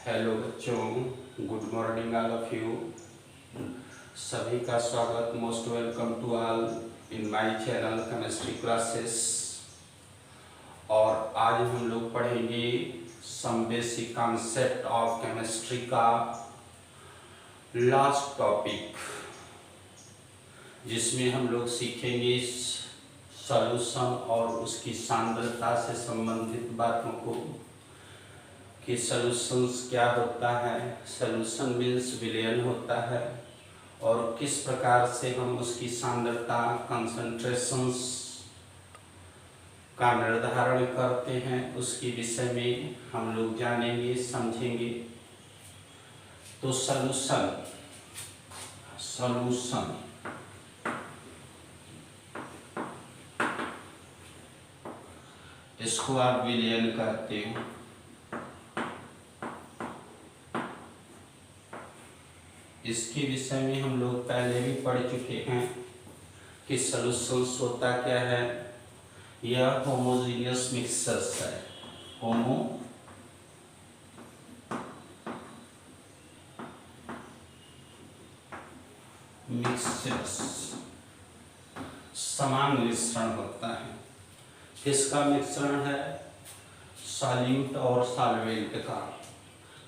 Hello बच्चों, good morning all of you. सभी का स्वागत, most welcome to all in my channel chemistry classes. और आज हम लोग पढ़ेंगे some basic concept of chemistry का लास्ट टॉपिक, जिसमें हम लोग सीखेंगे सॉल्यूशन और उसकी सांद्रता से संबंधित बातों को, कि सॉल्यूशंस क्या होता है, सॉल्यूशन मीन्स विलयन होता है, और किस प्रकार से हम उसकी सांद्रता कंसंट्रेशंस का निर्धारण करते हैं, उसके विषय में हम लोग जानेंगे, समझेंगे। तो सॉल्यूशन इसको आप विलयन कहते हो। इसके विषय में हम लोग पहले भी पढ़ चुके हैं कि सॉल्यूशंस होता क्या है। यह होमोजेनियस मिक्सचर्स है, मिक्सचर्स समान मिश्रण होता है। किसका मिश्रण है? सॉल्यूट और सॉल्वेंट का।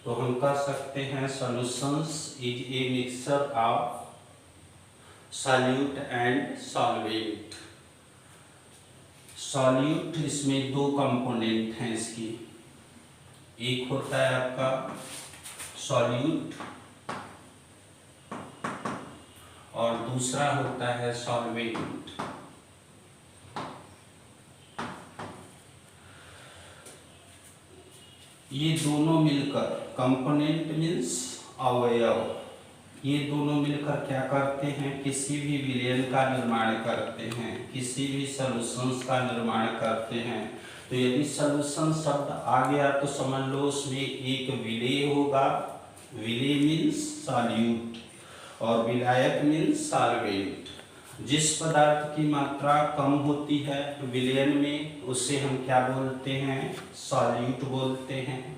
तो हम कह सकते हैं solutions is a mixture of solute and solvent. Solute, इसमें दो कंपोनेंट हैं इसकी। एक होता है आपका सॉल्यूट और दूसरा होता है सॉल्वेंट। ये दोनों मिलकर, कंपोनेंट मीन्स अवयव, ये दोनों मिलकर क्या करते हैं? किसी भी विलयन का निर्माण करते हैं, किसी भी सॉल्यूशंस का निर्माण करते हैं। तो यदि सॉल्यूशन शब्द आ गया तो समझ लो उसमें एक विलेय होगा। विलेय मीन्स सॉल्यूट और विलायक मीन्स सॉल्वेंट। जिस पदार्थ की मात्रा कम होती है विलयन में, उसे हम क्या बोलते हैं? सॉल्यूट बोलते हैं,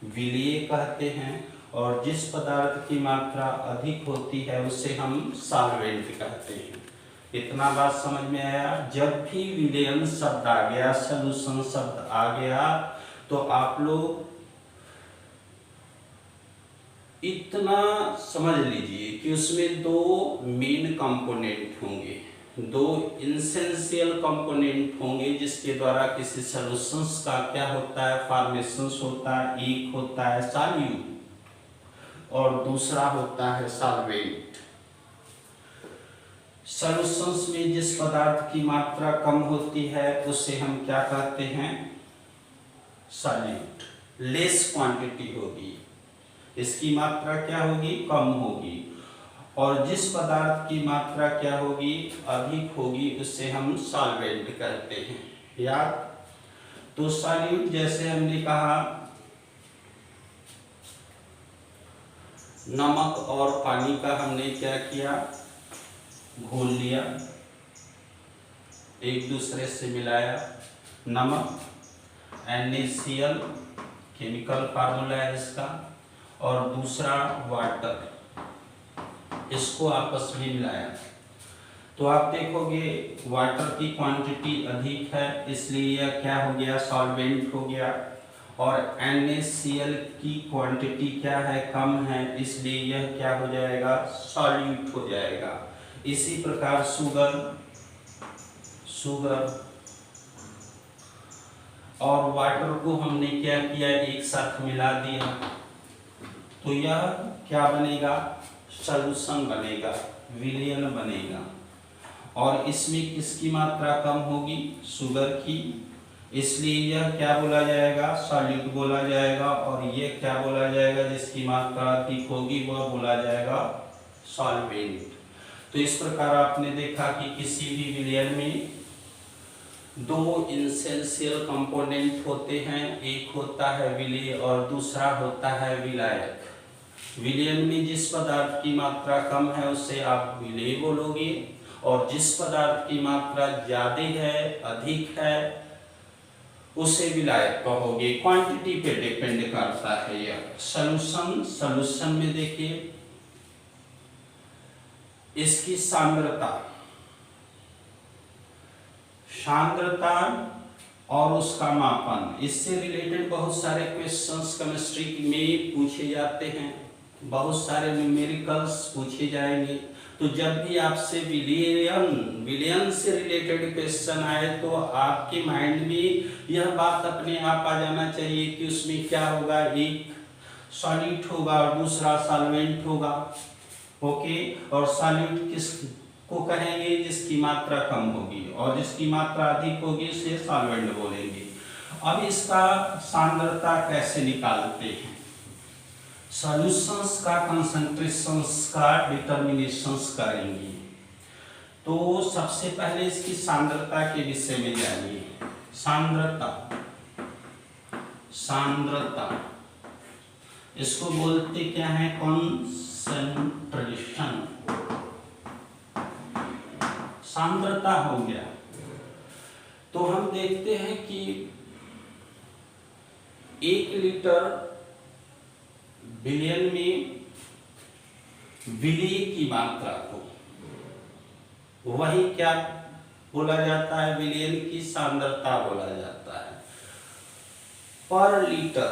विलेय कहते हैं। और जिस पदार्थ की मात्रा अधिक होती है उसे हम सॉल्वेंट कहते हैं। इतना बात समझ में आया? जब भी विलयन शब्द आ गया, सॉल्यूशन शब्द आ गया, तो आप लोग इतना समझ लीजिए कि उसमें दो मेन कंपोनेंट होंगे, दो एसेंशियल कंपोनेंट होंगे, जिसके द्वारा किसी सॉल्यूशंस का क्या होता है? फॉर्मेशंस होता है। एक होता है सॉल्यूट और दूसरा होता है सॉल्वेंट। सॉल्यूशंस में जिस पदार्थ की मात्रा कम होती है उसे हम क्या कहते हैं? सॉल्यूट। लेस क्वांटिटी होगी, इसकी मात्रा क्या होगी? कम होगी। और जिस पदार्थ की मात्रा क्या होगी? अधिक होगी, उससे हम सॉल्वेंट कहते हैं। याद? तो सॉल्यूट जैसे हमने कहा, नमक और पानी का हमने क्या किया? घोल लिया, एक दूसरे से मिलाया। नमक NaCl केमिकल फार्मूला है इसका, और दूसरा वाटर, इसको आपस में मिलाया। तो आप देखोगे वाटर की क्वांटिटी अधिक है, इसलिए यह क्या हो गया? सॉल्वेंट हो गया। और NaCl की क्वांटिटी क्या है? कम है, इसलिए यह क्या हो जाएगा? सॉल्यूट हो जाएगा। इसी प्रकार शुगर और वाटर को हमने क्या किया? एक साथ मिला दिया, तो यह क्या बनेगा? सॉल्यूशन बनेगा, विलयन बनेगा। और इसमें किसकी मात्रा कम होगी? शुगर की, इसलिए यह क्या बोला जाएगा? सॉल्यूट बोला जाएगा। और ये क्या बोला जाएगा? जिसकी मात्रा अधिक होगी वह बोला जाएगा सॉल्वेंट। तो इस प्रकार आपने देखा कि किसी भी विलयन में दो एसेंशियल कंपोनेंट होते हैं, एक होता है विलेय और दूसरा होता है विलायक। विलयन में जिस पदार्थ की मात्रा कम है उसे आप विलेय बोलोगे, और जिस पदार्थ की मात्रा ज्यादा है, अधिक है, उसे विलायक कहोगे। क्वांटिटी पे डिपेंड करता है यह। सॉल्यूशन में देखिए इसकी सांद्रता और उसका मापन, इससे रिलेटेड बहुत सारे क्वेश्चंस केमिस्ट्री में पूछे जाते हैं, बहुत सारे न्यूमेरिकल्स पूछे जाएंगे। तो जब भी आपसे विलियन से रिलेटेड क्वेश्चन आए तो आपके माइंड में यह बात अपने आप आ जाना चाहिए कि उसमें क्या होगा, एक सॉलिड होगा और दूसरा सॉल्वेंट होगा। ओके, और सॉलिड किस को कहेंगे, जिसकी मात्रा कम होगी, और जिसकी मात्रा अधिक होगी उसे सॉल्वेंट बोलेंगे। अब इसका सांद्रता कैसे निकालते हैं, सॉल्यूशंस का कंसंट्रेशंस का डिटर्मिनेशंस करेंगे। तो सबसे पहले इसकी सांद्रता के विषय में जानिए। सांद्रता इसको बोलते क्या है, कंसंट्रेशन। सांद्रता हो गया। तो हम देखते हैं कि 1 लीटर विलियन में विलीय की मात्रा को वही क्या बोला जाता है, विलियन की सांद्रता बोला जाता है। पर लीटर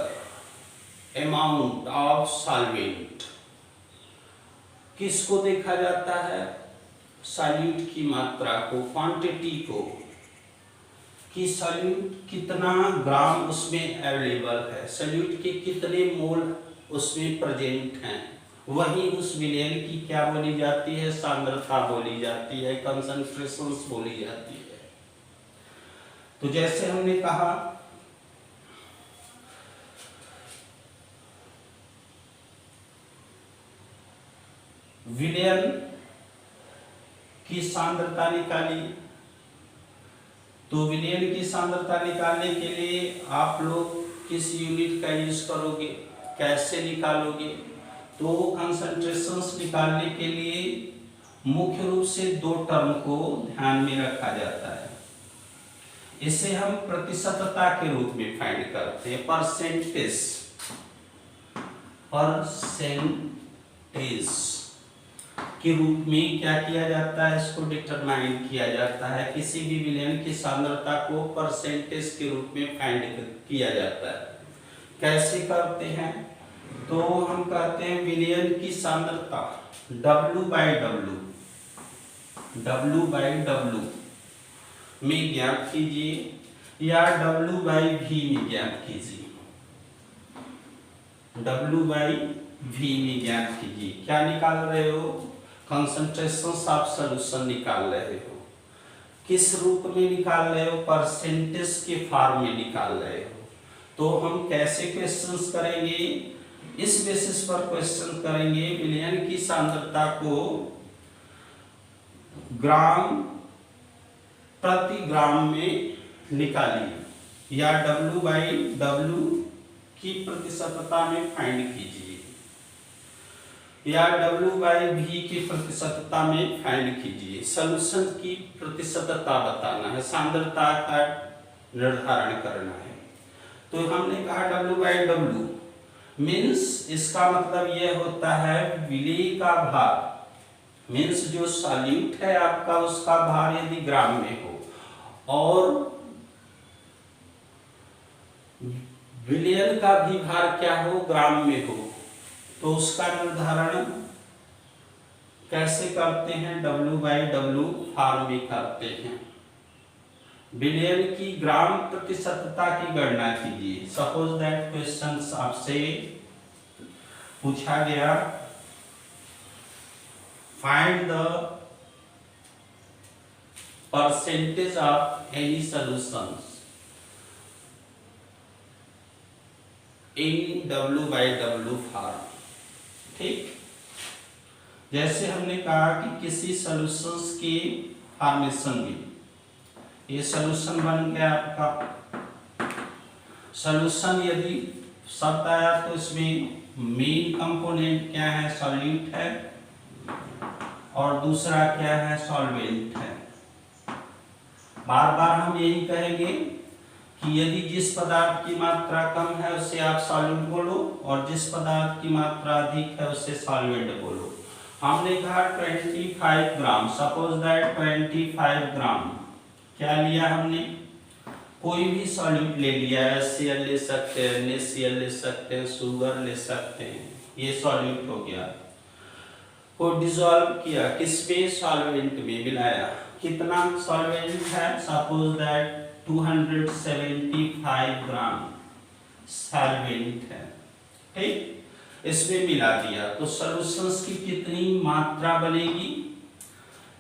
अमाउंट ऑफ सॉल्वेंट किसको देखा जाता है, सॉल्यूट की मात्रा को, क्वांटिटी को, कि सॉल्यूट कितना ग्राम उसमें अवेलेबल है, सॉल्यूट के कितने मोल उसमें प्रेजेंट हैं, वही उस विलियन की क्या बोली जाती है, सांद्रता बोली जाती है, कंसंट्रेशंस बोली जाती है। तो जैसे हमने कहा विलियन की सांद्रता निकाली, तो विलियन की सांद्रता निकालने के लिए आप लोग किस यूनिट का यूज करोगे, कैसे निकालोगे। तो कंसंट्रेशंस निकालने के लिए मुख्य रूप से 2 टर्म को ध्यान में रखा जाता है। इसे हम प्रतिशतता के रूप में फाइंड करते हैं, परसेंटेज के रूप में क्या किया जाता है, इसको डिटरमाइन किया जाता है। किसी भी विलियन की सांद्रता को परसेंटेज के रूप में फाइंड किया जाता है। कैसे करते हैं, तो हम कहते हैं विलियन की सांद्रता W बाई डब्लू में ज्ञात कीजिए या W बाई V में ज्ञात कीजिए, W बाई V में ज्ञात कीजिए। क्या निकाल रहे हो, कंसंट्रेशन ऑफ सॉल्यूशन निकाल रहे हो। किस रूप में निकाल रहे हो, परसेंटेज के फॉर्म में निकाल रहे हो। तो हम कैसे क्वेश्चंस करेंगे, इस बेसिस पर क्वेश्चन करेंगे, विलियन की सांद्रता को ग्राम प्रति ग्राम में निकालिए या W बाई डब्लू की प्रतिशतता में फाइंड कीजिए या W बाई V की प्रतिशतता में फाइंड कीजिए। सॉल्यूशन की प्रतिशतता बताना है, सांद्रता का निर्धारण करना है। तो हमने कहा W बाई डब्लू मीन्स, इसका मतलब यह होता है विलेय का भार, मीन्स जो सॉल्यूट है आपका उसका भार यदि ग्राम में हो और विलियन का भी भार क्या हो, ग्राम में हो, तो उसका निर्धारण कैसे करते हैं, W बाई डब्लू फॉर्म में करते हैं। विलियन की ग्राम प्रतिशतता की गणना कीजिए। सपोज दैट क्वेश्चन आपसे पूछा गया, find the percentage of any solutions in W by W form. ठीक, जैसे हमने कहा कि किसी सॉल्यूशंस की फॉर्मेशन में, ये सॉल्यूशन बन गया आपका। सॉल्यूशन यदि शब्द आया तो इसमें मेन कंपोनेंट क्या है, सॉल्यूट है, और दूसरा क्या है, सॉल्वेंट है। बार बार हम यही कहेंगे कि यदि जिस पदार्थ की मात्रा कम है उसे आप सॉल्यूट बोलो और जिस पदार्थ की मात्रा अधिक है उसे सॉल्वेंट बोलो। हमने कहा 25 ग्राम, सपोज दैट 25 ग्राम क्या लिया हमने, कोई भी सॉल्यूट ले लिया, HCl ले सकते हैं, NaCl ले सकते हैं, शुगर ले सकते हैं, ये सॉल्यूट हो गया, को डिसॉल्व किया, किस पे, सॉल्वेंट में मिलाया। कितना सॉल्वेंट है, सपोज दैट 275 ग्राम सॉल्वेंट है, ठीक, इसमें मिला दिया तो सॉल्यूशंस की कितनी मात्रा बनेगी,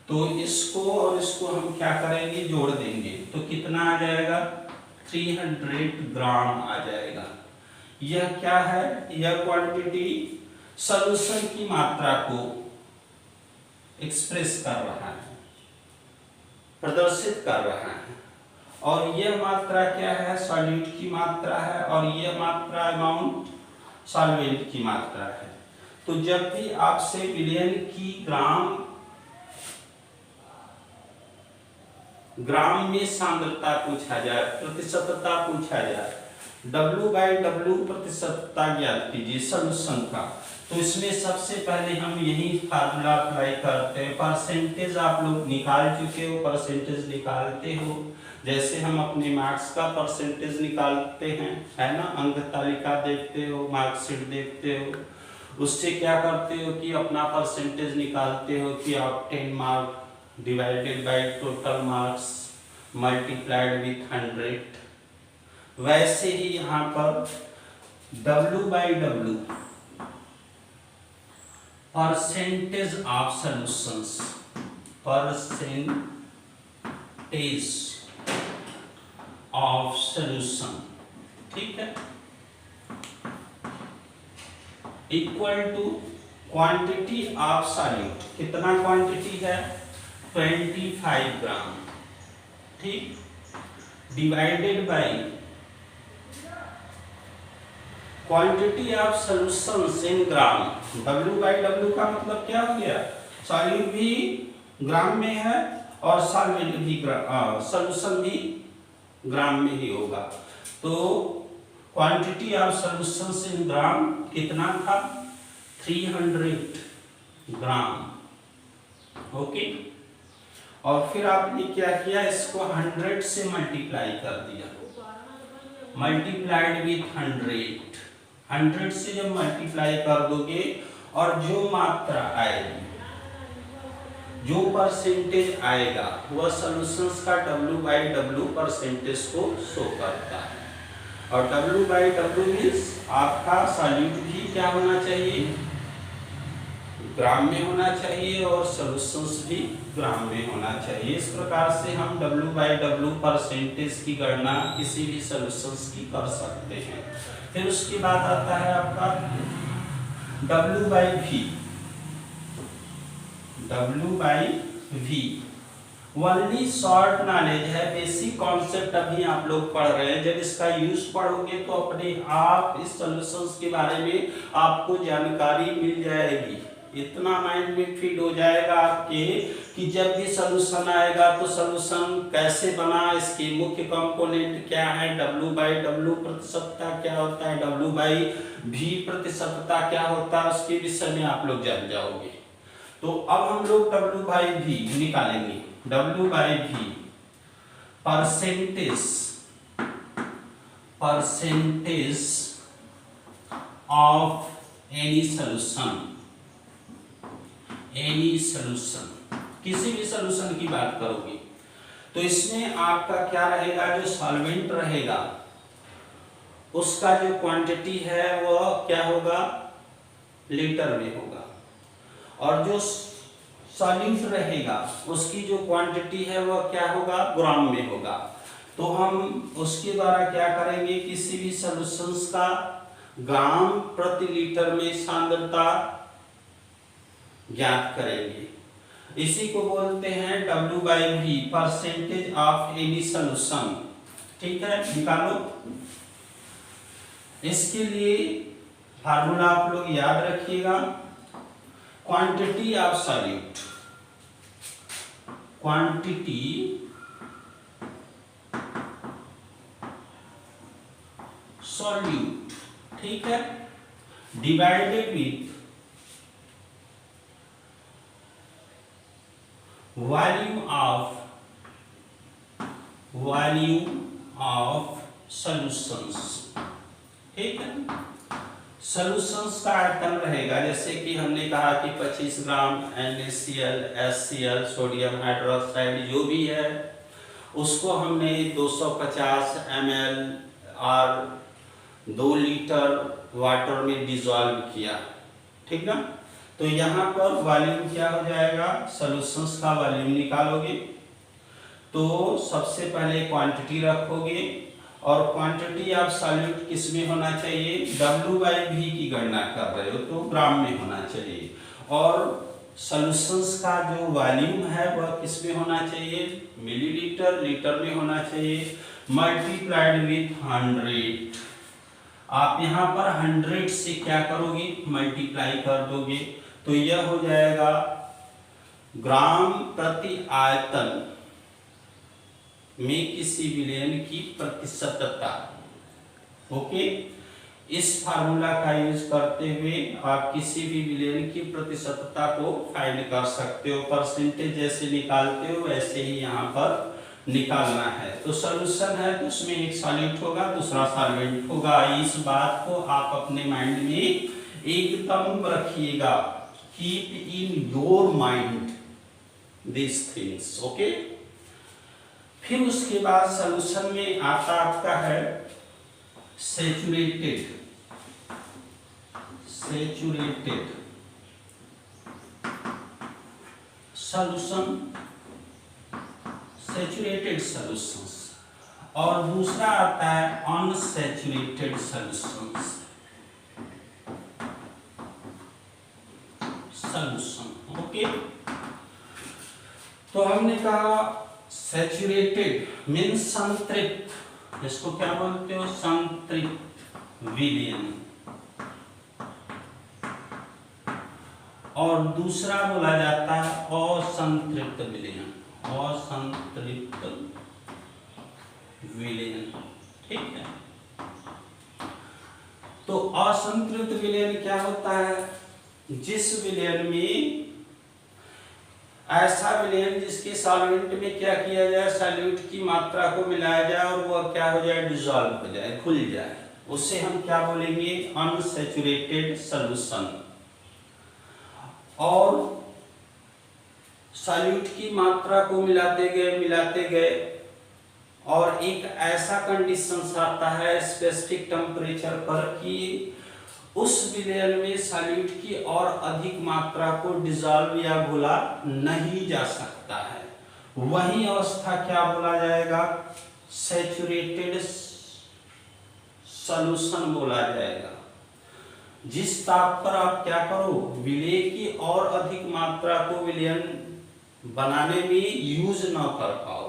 तो इसको और इसको हम क्या करेंगे, जोड़ देंगे, तो कितना आ जाएगा, 300 ग्राम आ जाएगा। यह क्या है, यह क्वांटिटी सॉल्यूशन की मात्रा को एक्सप्रेस कर रहा है, प्रदर्शित कर रहा है, और यह मात्रा क्या है, सॉल्यूट की मात्रा है, और यह मात्रा अमाउंट सॉल्वेंट की मात्रा है। तो जब भी आपसे मिलियन की ग्राम में सांद्रता पूछा जाए, प्रतिशतता पूछा जाए, W/W प्रतिशतता ज्ञात कीजिए सॉल्यूशन का, तो इसमें सबसे पहले हम यही फार्मूला अप्लाई करते हैं। परसेंटेज आप लोग निकाल चुके हो, परसेंटेज निकालते हो, जैसे हम अपने मार्क्स का परसेंटेज निकालते हैं, है ना, अंक तालिका देखते हो, मार्कशीट देखते हो, उससे क्या करते हो कि अपना परसेंटेज निकालते हो कि आप 10 mark divided by total marks multiplied with 100। वैसे ही यहाँ पर W/W percentage of solutions, percentage of solution, ठीक है, equal to quantity of solute, कितना क्वांटिटी है, 25 ग्राम, ठीक, divided by quantity of solutions in gram. W/W का मतलब क्या हो गया, सॉल्यूट भी ग्राम में है और सॉल्वेंट भी सॉल्यूशन भी ग्राम में ही होगा। तो क्वांटिटी ऑफ सॉल्यूशंस इन ग्राम कितना था, 300 ग्राम, ओके। और फिर आपने क्या किया, इसको 100 से मल्टीप्लाई कर दिया, मल्टीप्लाइड विथ 100 से जब मल्टीप्लाई कर दोगे और जो मात्रा आएगी, जो परसेंटेज आएगा, वह सॉल्यूशंस का W/W परसेंटेज को शो करता है। और W/W मींस आपका सॉल्यूट भी क्या होना चाहिए, ग्राम में होना चाहिए, और सॉल्यूशंस भी ग्राम में होना चाहिए। इस प्रकार से हम W/W परसेंटेज की गणना किसी भी सॉल्यूशंस की कर सकते हैं। फिर उसके बाद आता है आपका W/V। W/V only short knowledge है, बेसिक कॉन्सेप्ट अभी आप लोग पढ़ रहे हैं। जब इसका यूज पढ़ोगे तो अपने आप इस सॉल्यूशंस के बारे में आपको जानकारी मिल जाएगी, इतना माइंड में फीड हो जाएगा आपके कि जब भी सॉल्यूशन आएगा तो सॉल्यूशन कैसे बना, इसके मुख्य कंपोनेंट क्या है, W/W प्रतिशतता क्या होता है, W/V प्रतिशतता क्या होता है, उसके विषय में आप लोग जान जाओगे। तो अब हम लोग W/V निकालेंगे। W/V percentage of any solution, किसी भी सॉल्यूशन की बात करोगे तो इसमें आपका क्या रहेगा, जो सॉल्वेंट रहेगा उसका जो क्वांटिटी है वह क्या होगा, लीटर में होगा, और जो सॉल्यूट रहेगा उसकी जो क्वांटिटी है वह क्या होगा, ग्राम में होगा। तो हम उसके द्वारा क्या करेंगे, किसी भी सॉल्यूशंस का ग्राम प्रति लीटर में सांद्रता ज्ञात करेंगे। इसी को बोलते हैं W/V percentage of any solution, ठीक है, निकालो। इसके लिए फार्मूला आप लोग याद रखिएगा, quantity of solute, quantity solute, ठीक है, divided with volume of solutions, ठीक है। सॉल्यूशंस का आयतन रहेगा, जैसे कि हमने कहा कि 25 ग्राम NaCl, HCl, सोडियम हाइड्रोक्साइड जो भी है उसको हमने 250 ml और 2 लीटर वाटर में डिसॉल्व किया, ठीक ना। तो यहाँ पर वॉल्यूम क्या हो जाएगा, सॉल्यूशंस का वॉल्यूम निकालोगे तो सबसे पहले क्वांटिटी रखोगे और क्वांटिटी ऑफ सॉल्यूट किस में होना चाहिए, W/V की गणना कर रहे हो तो ग्राम में होना चाहिए, और सॉल्यूशंस का जो वॉल्यूम है वह किस में होना चाहिए, मिलीलीटर, लीटर में होना चाहिए, मल्टीप्लाइड विथ 100। आप यहाँ पर 100 से क्या करोगे, मल्टीप्लाई कर दोगे तो यह हो जाएगा ग्राम प्रति आयतन में किसी विलयन की प्रतिशतता। ओके, इस फार्मूला का यूज करते हुए आप किसी भी विलयन की प्रतिशतता को फाइंड कर सकते हो। परसेंटेज जैसे निकालते हो वैसे ही यहाँ पर निकालना है। तो सॉल्यूशन है तो उसमें एक सॉल्यूट होगा, दूसरा सॉल्वेंट होगा। इस बात को आप अपने माइंड में एकदम रखिएगा। Keep in your mind this things, okay. फिर उसके बाद सॉल्यूशन में आता आपका है सैचुरेटेड सॉल्यूशन, सैचुरेटेड सॉल्यूशंस, और दूसरा आता है अनसैचुरेटेड सॉल्यूशंस। ओके, तो हमने कहा सैचुरेटेड मीन्स संतृप्त, इसको क्या बोलते हो, संतृप्त विलयन, और दूसरा बोला जाता है असंतृप्त विलयन, असंतृप्त विलयन, ठीक है। तो असंतृप्त विलयन क्या होता है, जिस विलयन में ऐसा विलयन जिसके सॉल्वेंट में क्या किया जाए, सॉल्यूट की मात्रा को मिलाया जाए और वह क्या हो जाए, डिसॉल्व हो जाए, खुल जाए, उससे हम क्या बोलेंगे, अनसैचुरेटेड सॉल्यूशन। और सॉल्यूट की मात्रा को मिलाते गए और एक ऐसा कंडीशन आता है स्पेसिफिक टेम्परेचर पर कि उस विलयन में सॉल्यूट की और अधिक मात्रा को डिसॉल्व या घोला नहीं जा सकता है, वही अवस्था क्या बोला जाएगा, सैचुरेटेड सॉल्यूशन बोला जाएगा। जिस ताप पर आप क्या करो, विलय की और अधिक मात्रा को विलयन बनाने में यूज न कर पाओ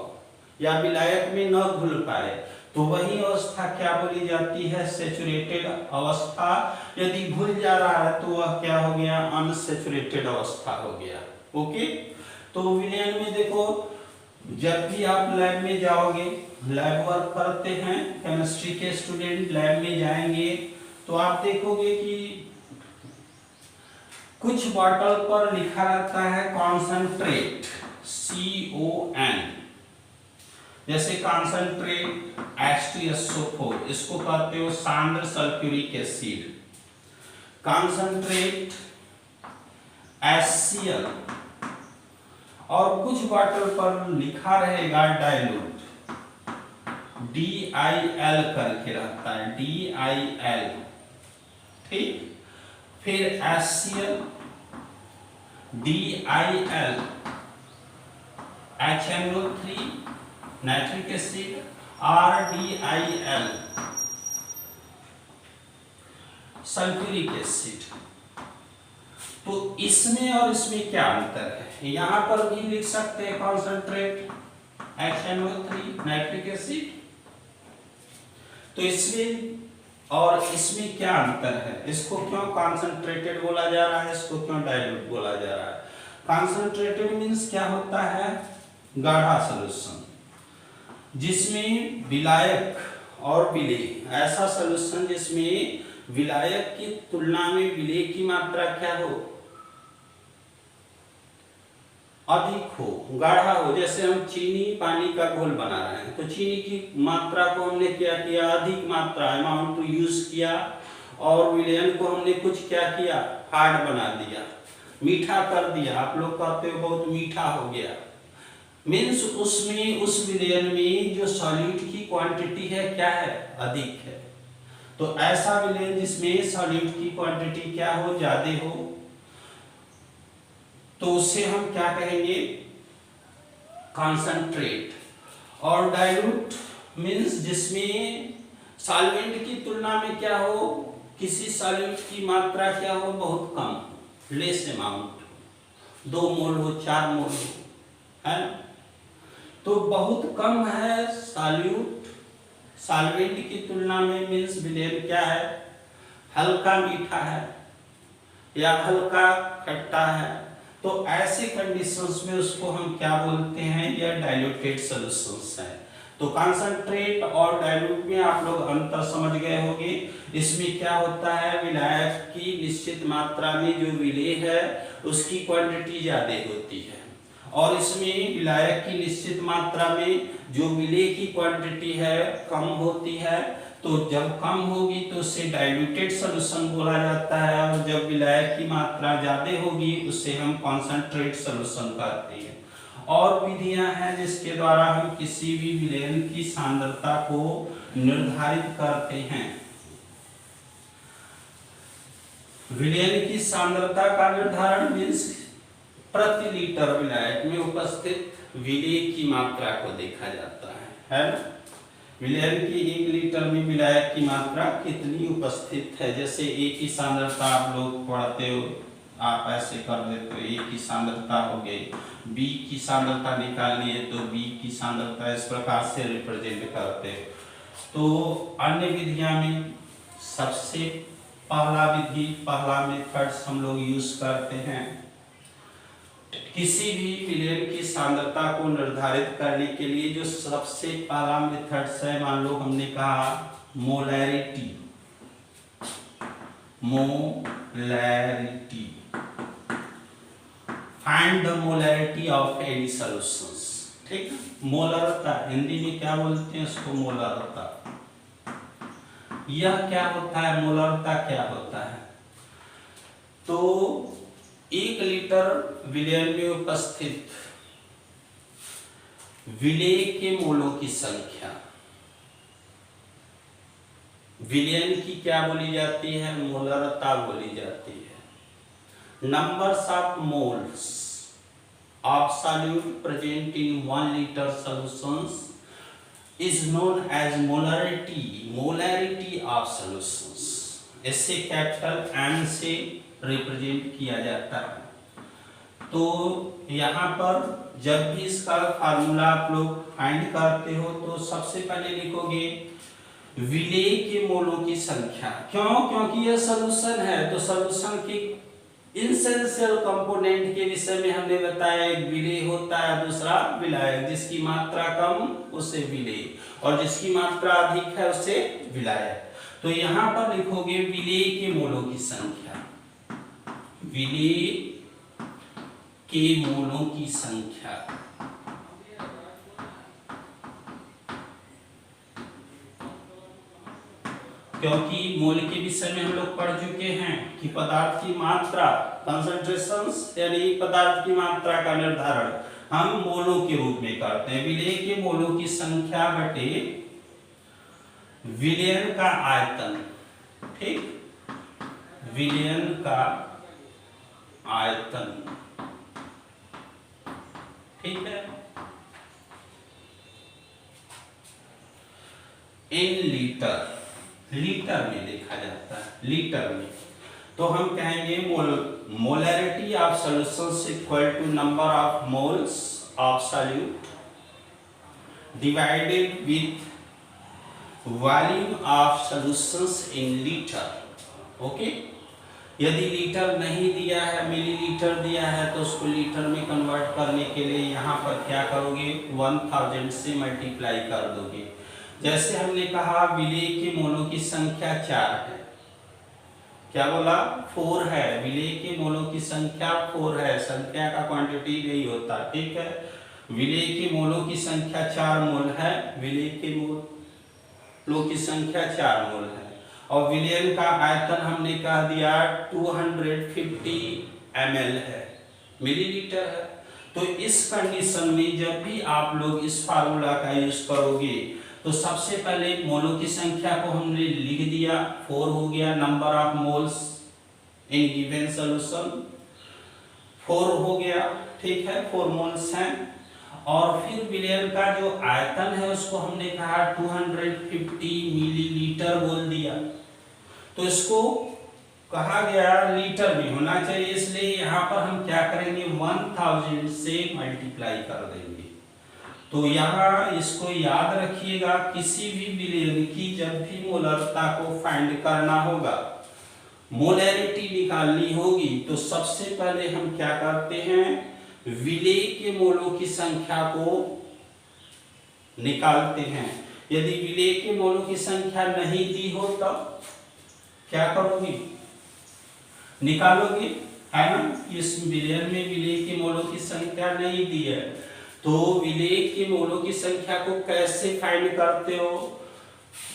या विलायक में न घुल पाए, तो वही अवस्था क्या बोली जाती है, सैचुरेटेड अवस्था। यदि घुल जा रहा है तो वह क्या हो गया, अनसैचुरेटेड अवस्था हो गया। ओके, तो विलयन में देखो, जब भी आप लैब में जाओगे, लैब वर्क करते हैं, केमिस्ट्री के स्टूडेंट लैब में जाएंगे तो आप देखोगे कि कुछ बॉटल पर लिखा रहता है कॉन्सेंट्रेट, CON, जैसे कॉन्सेंट्रेट H2SO4, इसको कहते हो सांद्र सल्फ्यूरिक एसिड। कॉन्सेंट्रेट HCl, और कुछ बॉटल पर लिखा रहेगा डाइल्यूट, DIL करके रहता है, DIL, ठीक। फिर HCl, DIL, HNO3 nitric acid, RDIL sulphuric acid. तो इसमें और इसमें क्या अंतर है, यहां पर भी लिख सकते हैं कॉन्सेंट्रेट HNO3 नाइट्रिक एसिड। तो इसमें और इसमें क्या अंतर है, इसको क्यों कॉन्सेंट्रेटेड बोला जा रहा है, इसको क्यों डाइल्यूट बोला जा रहा है। कॉन्सेंट्रेटेड मीन्स क्या होता है, गाढ़ा सॉल्यूशन, जिसमें विलायक और विलेय, ऐसा सॉल्यूशन जिसमें विलायक की तुलना में विलेय की मात्रा क्या हो, अधिक हो, गाढ़ा हो। जैसे हम चीनी पानी का घोल बना रहे हैं तो चीनी की मात्रा को हमने क्या किया, अधिक मात्रा अमाउंट तो यूज किया, और विलयन को हमने कुछ क्या किया, हार्ड बना दिया, मीठा कर दिया। आप लोग कहते हो बहुत मीठा हो गया, मीन्स उसमें उस विलयन में जो सॉल्यूट की क्वांटिटी है क्या है, अधिक है। तो ऐसा विलयन जिसमें सॉल्यूट की क्वांटिटी क्या हो, ज्यादा हो, तो उसे हम क्या कहेंगे, कॉन्सेंट्रेट। और डाइल्यूट मीन्स जिसमें सॉल्वेंट की तुलना में क्या हो, किसी सॉल्यूट की मात्रा क्या हो, बहुत कम, लेस अमाउंट, 2 मोल हो, 4 मोल हो, है ना। तो बहुत कम है सॉल्यूट सॉल्वेंट की तुलना में, मीन्स विलयन क्या है, हल्का मीठा है या हल्का खट्टा है। तो ऐसे कंडीशंस में उसको हम क्या बोलते हैं, या डाइल्यूटेड सॉल्यूशंस है। तो कॉन्सेंट्रेट और डाइल्यूट में आप लोग अंतर समझ गए होंगे। इसमें क्या होता है, विलायक की निश्चित मात्रा में जो विलेय है उसकी क्वांटिटी ज्यादा होती है, और इसमें विलायक की निश्चित मात्रा में जो विलेय की क्वांटिटी है कम होती है। तो जब कम होगी तो उसे डाइल्यूटेड सॉल्यूशन बोला जाता है, और जब विलायक की मात्रा ज्यादा होगी उसे हम कॉन्सेंट्रेट सॉल्यूशन कहते हैं। और विधियां हैं जिसके द्वारा हम किसी भी विलयन की सांद्रता को निर्धारित करते हैं। विलयन की सांद्रता का निर्धारण मीन्स प्रति लीटर विलायक में उपस्थित विलेय की मात्रा को देखा जाता है ना। विलयन की 1 लीटर में विलायक की मात्रा कितनी उपस्थित है। जैसे A की सांद्रता आप लोग पढ़ते हो, आप ऐसे कर देते हो, A की सांद्रता हो गई, B की सांद्रता निकालनी है तो B की सांद्रता इस प्रकार से रिप्रेजेंट करते हो। तो अन्य विधियां में सबसे पहला मेथड्स हम लोग यूज करते हैं किसी भी विलयन की सांद्रता को निर्धारित करने के लिए। जो सबसे पहला मेथड्स है, मान लो हमने कहा molarity, find the molarity of any solutions. ठीक, मोलरता हिंदी में क्या बोलते हैं उसको, मोलरता। यह क्या होता है, मोलरता क्या होता है, तो 1 लीटर विलयन में उपस्थित विलेय के मोलों की संख्या, विलयन की क्या बोली जाती है, मोलरता बोली जाती है। Numbers of moles of solute present in 1 litre solutions is known as molarity of solutions. इसे कैपिटल M से रिप्रेजेंट किया जाता है। तो यहाँ पर जब भी इसका फार्मूला आप लोग फाइंड करते हो तो सबसे पहले लिखोगे विलेय के मोलों की संख्या। क्यों, क्योंकि यह सॉल्यूशन है, तो सॉल्यूशन के इसेंशियल कंपोनेंट के विषय में हमने बताया, एक विलेय होता है, दूसरा विलायक। जिसकी मात्रा कम उसे विलेय, और जिसकी मात्रा अधिक है उसे विलायक। तो यहाँ पर लिखोगे विलेय के मोलों की संख्या, विलेय के मोलों की संख्या। क्योंकि मोल के विषय में हम लोग पढ़ चुके हैं कि पदार्थ की मात्रा, कंसंट्रेशंस यानी पदार्थ की मात्रा का निर्धारण हम मोलों के रूप में करते हैं। विलेय के मोलों की संख्या बटे विलयन का आयतन। ठीक, विलयन का आयतन, ठीक है, इन लीटर, लीटर में देखा जाता है, लीटर में। तो हम कहेंगे molarity of solutions equal to number of moles of solute divided with volume of solutions in litre. Okay, यदि लीटर नहीं दिया है, मिलीलीटर दिया है, तो उसको लीटर में कन्वर्ट करने के लिए यहाँ पर क्या करोगे, 1000 से मल्टीप्लाई कर दोगे। जैसे हमने कहा विलेय के मोलों की संख्या 4 है, क्या बोला 4 है, विलेय के मोलों की संख्या 4 है, संख्या का क्वांटिटी नहीं होता, ठीक है। विलेय के मोलों की संख्या 4 मोल है, विलेय के मोलों की संख्या 4 मोल है, और विलयन का आयतन हमने कह दिया 250 ml है, मिलीलीटर है। तो इस कंडीशन में जब भी आप लोग इस फार्मूला का यूज करोगे तो सबसे पहले मोलों की संख्या को हमने लिख दिया, 4 हो गया, number of moles in given solution 4 हो गया, ठीक है, 4 मोल्स हैं। और फिर विलयन का जो आयतन है उसको हमने कहा 250 मिलीलीटर बोल दिया, तो इसको कहा गया लीटर में होना चाहिए, इसलिए यहाँ पर हम क्या करेंगे 1000 से मल्टीप्लाई कर देंगे। तो यहाँ इसको याद रखिएगा, किसी भी विलयन की जब भी मोलरता को फाइंड करना होगा, मोलैरिटी निकालनी होगी, तो सबसे पहले हम क्या करते हैं, विलेय के मोलों की संख्या को निकालते हैं। यदि विलेय के मोलों की संख्या नहीं दी हो तब क्या करोगे, निकालोगे, है ना। इस विलयन में विलेय के मोलों की संख्या नहीं दी है, तो विलेय के मोलों की संख्या को कैसे फाइंड करते हो,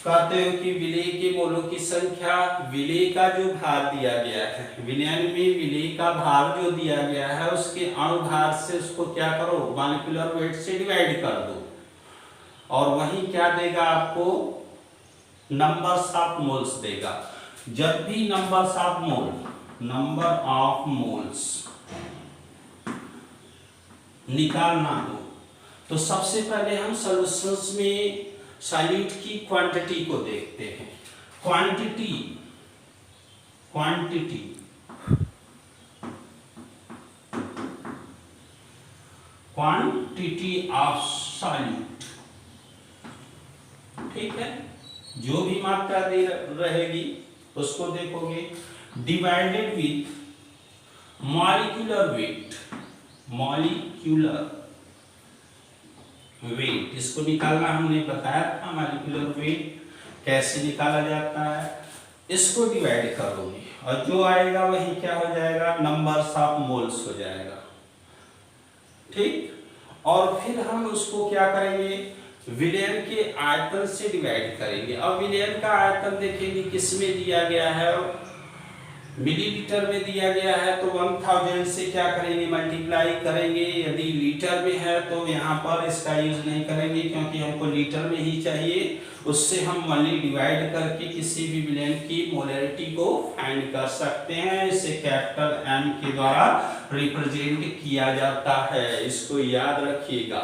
कहते हो कि विलेय के मोलों की संख्या, विलेय का जो भार दिया गया है, विलयन में विलेय का भार जो दिया गया है उसके अणुभार से उसको क्या करो, मॉलिक्यूलर वेट से डिवाइड कर दो, और वही क्या देगा आपको, नंबर्स ऑफ मोल्स देगा। जब भी numbers of mole, number of moles निकालना हो तो सबसे पहले हम सॉल्यूशंस में सॉल्यूट की क्वांटिटी को देखते हैं। क्वांटिटी ऑफ सॉल्यूट, ठीक है, जो भी मात्रा दे रहेगी उसको देखोगे, डिवाइडेड विथ मॉलिक्यूलर वेट, इसको निकालना हमने बताया था, मॉलिक्यूलर वेट कैसे निकाला जाता है, इसको डिवाइड करोगे और जो आएगा वही क्या हो जाएगा, नंबर्स ऑफ मोल्स हो जाएगा, ठीक। और फिर हम उसको क्या करेंगे, विलयन के आयतन से डिवाइड करेंगे। अब विलयन का आयतन देखेंगे किसमें दिया गया है, मिलीलीटर में दिया गया है, तो 1000 से क्या करेंगे, मल्टीप्लाई करेंगे। यदि लीटर में है तो यहाँ पर इसका यूज नहीं करेंगे क्योंकि हमको लीटर में ही चाहिए, उससे हम ओनली डिवाइड करके किसी भी विलयन की मोलैरिटी को फाइंड कर सकते हैं। इसे कैपिटल M के द्वारा रिप्रेजेंट किया जाता है, इसको याद रखिएगा,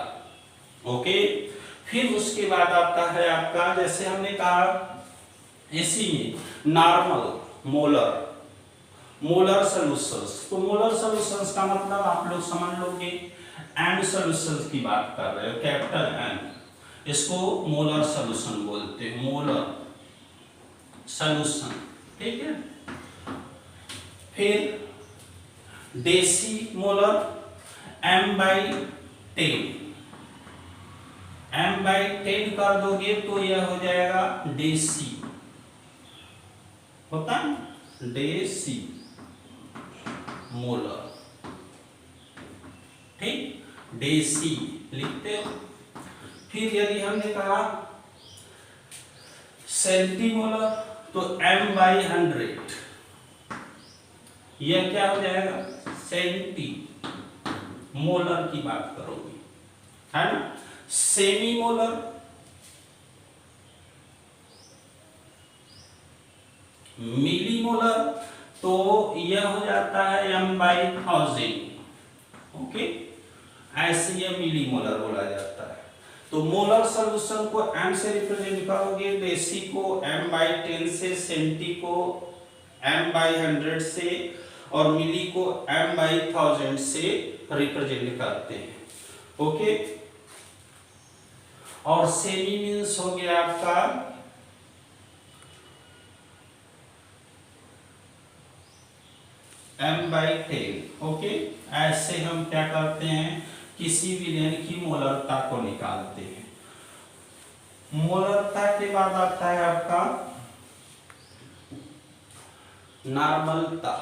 ओके। फिर उसके बाद आता है आपका, जैसे हमने कहा इसी में नॉर्मल मोलर सॉल्यूशंस, तो मोलर सॉल्यूशंस का मतलब आप लोग समझ लोगे, एम सॉल्यूशंस की बात कर रहे हो, कैपिटल एम, इसको मोलर सॉल्यूशन बोलते हैं, मोलर सॉल्यूशन, ठीक है। फिर डेसी मोलर M/10, M/10 कर दोगे तो यह हो जाएगा डेसी, होता है डेसी मोलर, ठीक, डेसी लिखते हो। फिर यदि हमने कहा सेंटीमोलर तो M/100, यह क्या हो जाएगा, सेंटी मोलर की बात करोगे, है ना। सेमी मोलर, मिली मोलर, तो यह हो जाता है M/1000, ओके, ऐसे यह मिली मोलर बोला जाता है। तो मोलर सॉल्यूशन को M से रिप्रेजेंट करोगे, डेसी को M/10 से, सेंटी को M/100 से, और मिली को M/1000 से रिप्रेजेंट करते हैं, ओके। और सेमी मीन्स हो गया आपका M/10, ओके। ऐसे हम क्या करते हैं, किसी विलयन की मोलरता को निकालते हैं। मोलरता के बाद आता है आपका नॉर्मलता,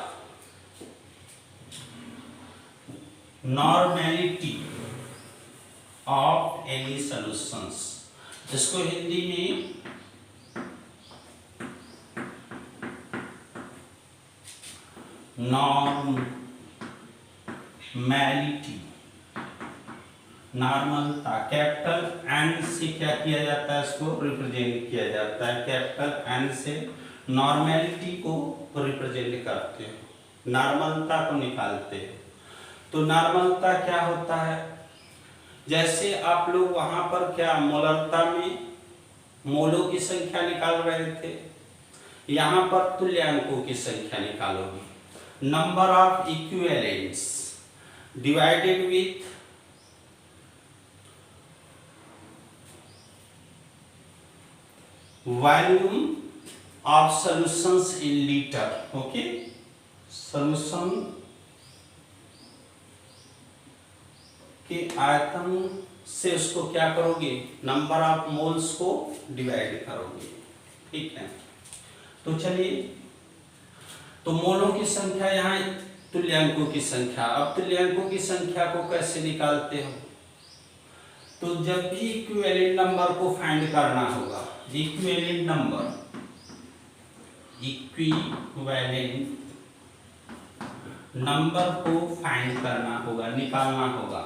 नॉर्मेलिटी ऑफ एनी सॉल्यूशंस। इसको हिंदी में नॉर्मेलिटी, नॉर्मलता, कैपिटल एन से क्या किया जाता है, इसको रिप्रेजेंट किया जाता है। कैपिटल एन से नॉर्मेलिटी को रिप्रेजेंट करते हैं, नॉर्मलता को निकालते हैं। तो नॉर्मलता क्या होता है, जैसे आप लोग वहां पर क्या मोलरता में मोलों की संख्या निकाल रहे थे, यहां पर तुल्यांकों की संख्या निकालोगे। Number of equivalents divided with volume of solutions in litre. Okay, solution के आयतन से उसको क्या करोगे, नंबर ऑफ मोल्स को डिवाइड करोगे। ठीक है, तो चलिए, तो मोलों की संख्या यहाँ, तुल्यांकों की संख्या। अब तुल्यांकों की संख्या को कैसे निकालते हो, तो जब भी इक्विवेलेंट नंबर को फाइंड करना होगा, इक्विवेलेंट नंबर, इक्विवेलेंट नंबर को फाइंड करना होगा, निकालना होगा।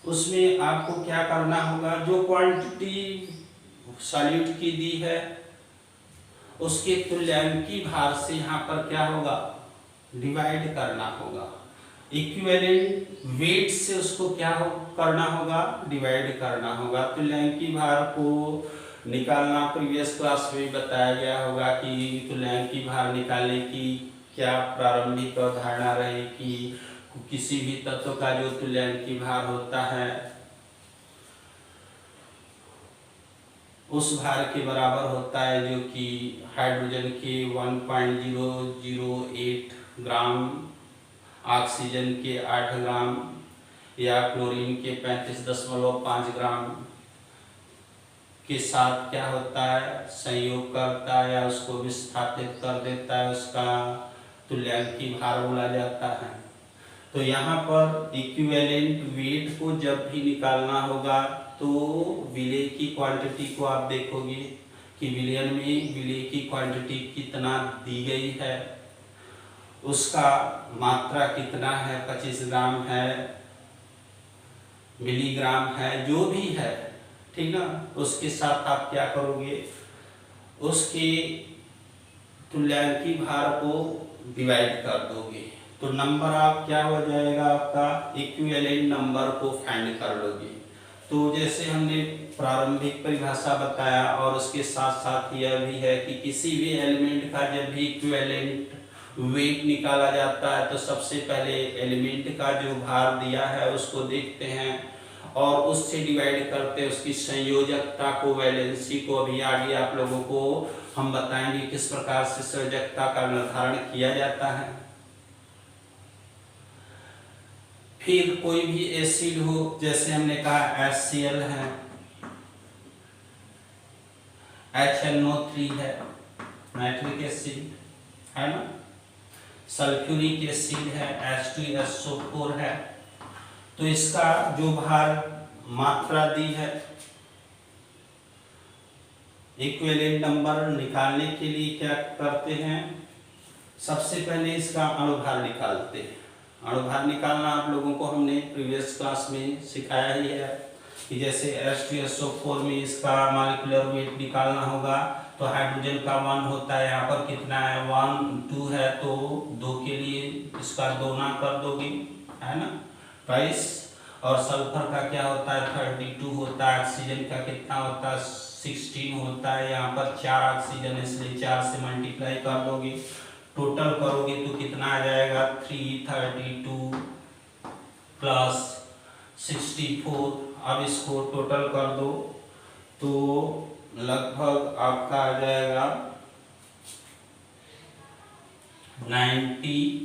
उसमें आपको क्या करना होगा, जो क्वांटिटी सॉल्यूट की दी है उसके तुल्यांकी भार से यहाँ पर क्या होगा, डिवाइड करना होगा। इक्विवेलेंट वेट से उसको क्या करना होगा, डिवाइड करना होगा। तुल्यांकी भार को निकालना प्रीवियस क्लास में बताया गया होगा कि तुल्यांकी भार निकालने की क्या प्रारंभिक अवधारणा रहेगी। किसी भी तत्व का जो तुल्यांकी भार होता है उस भार के बराबर होता है जो कि हाइड्रोजन के 1.008 ग्राम, ऑक्सीजन के 8 ग्राम या क्लोरीन के 35.5 ग्राम के साथ क्या होता है, संयोग करता है या उसको विस्थापित कर देता है, उसका तुल्यांकी भार बोला जाता है। तो यहाँ पर इक्विवेलेंट वेट को जब भी निकालना होगा तो विलेय की क्वांटिटी को आप देखोगे कि विलयन में विलेय की क्वांटिटी कितना दी गई है, उसका मात्रा कितना है, 25 ग्राम है, मिलीग्राम है, जो भी है, ठीक ना। उसके साथ आप क्या करोगे, उसके तुल्यांकी भार को डिवाइड कर दोगे, तो नंबर आप क्या हो जाएगा, आपका इक्विवेलेंट नंबर को फाइंड कर लोगे। तो जैसे हमने प्रारंभिक परिभाषा बताया और उसके साथ साथ यह भी है कि किसी भी एलिमेंट का जब भी इक्विवेलेंट वेट निकाला जाता है तो सबसे पहले एलिमेंट का जो भार दिया है उसको देखते हैं और उससे डिवाइड करते हैं उसकी संयोजकता को, वैलेंसी को। अभी आगे आप लोगों को हम बताएंगे किस प्रकार से संयोजकता का निर्धारण किया जाता है। फिर कोई भी एसिड हो, जैसे हमने कहा HCl है, HNO3 है, नाइट्रिक एसिड है ना, सल्फ्यूरिक एसिड है, H2SO4 है। तो इसका जो भार मात्रा दी है, इक्विवेलेंट नंबर निकालने के लिए क्या करते हैं, सबसे पहले इसका अणुभार निकालते हैं। अणुभार निकालना आप लोगों को हमने प्रीवियस क्लास में सिखाया ही है कि जैसे H2SO4 में इसका मॉलिक्यूलर वेट निकालना होगा तो हाइड्रोजन का 1 होता है, यहाँ पर कितना है, 1 2 है, तो 2 के लिए इसका 2 ना कर दोगे, है ना, 22। और सल्फर का क्या होता है, 32 होता है। ऑक्सीजन का कितना होता है, 16 होता है। यहाँ पर 4 ऑक्सीजन, इसलिए 4 से मल्टीप्लाई कर दोगे, टोटल करोगे तो कितना आ जाएगा, 332 प्लस 64। अब इसको टोटल कर दो तो लगभग आपका आ जाएगा 9042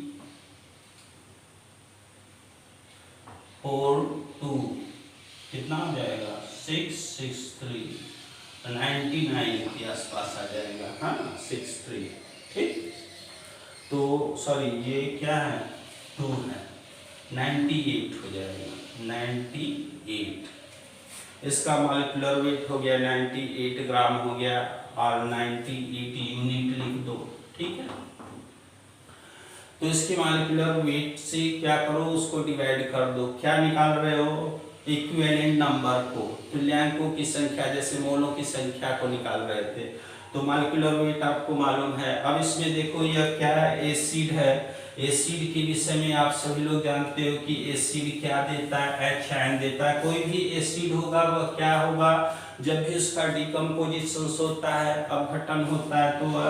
कितना हो जाएगा 663, 99 के आसपास आ जाएगा, हाँ 63, ठीक। तो सॉरी ये क्या है 2 है, 98 हो जाएगा, 98। इसका मॉलिक्यूलर वेट हो गया 98 ग्राम हो गया, और 98 यूनिट लिख दो, ठीक है। तो इसके मॉलिक्यूलर वेट से क्या करो, उसको डिवाइड कर दो। क्या निकाल रहे हो, इक्विवेलेंट नंबर को, तुल्यांकों की संख्या, जैसे मोलों की संख्या को निकाल रहे थे। तो मॉलिक्यूलर वेट आपको मालूम है। अब इसमें देखो यह क्या है, एसिड है। एसिड के विषय में आप सभी लोग जानते हो कि एसिड क्या देता है, H देता है। कोई भी एसिड होगा वह क्या होगा, जब भी उसका डिकम्पोजिशन होता है, अपघटन होता है, तो वह